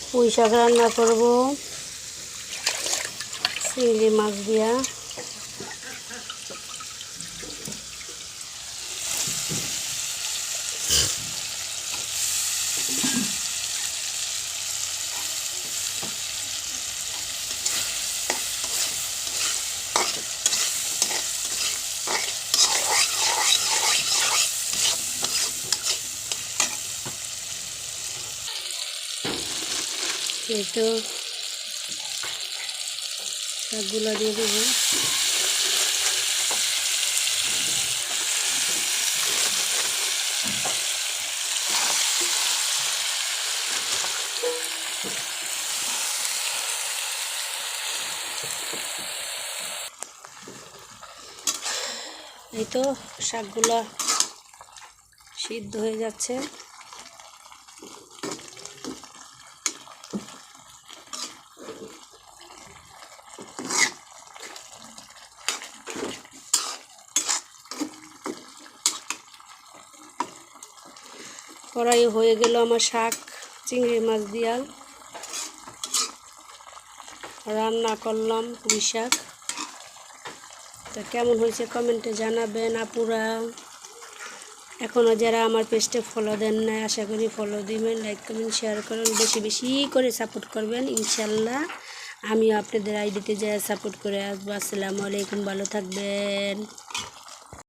পুঁই শাক রান্না করব চিংড়ি মাছ দিয়া। এই তো শাকগুলো দিয়ে দেবো। এই তো শাকগুলো সিদ্ধ হয়ে যাচ্ছে। কড়াই হয়ে গেল আমার শাক চিংড়ি মাছ দিয়া রান্না করলাম পুঁই শাক। তো কেমন হয়েছে কমেন্টে জানাবেন আপুরা। এখনও যারা আমার পেজটা ফলো দেন না, আশা করি ফলো দিবেন, লাইক কমেন্ট শেয়ার করেন, বেশি বেশি করে সাপোর্ট করবেন। ইনশাল্লাহ আমিও আপনাদের আইডিতে যারা সাপোর্ট করে আসবো। আসসালামু আলাইকুম, ভালো থাকবেন।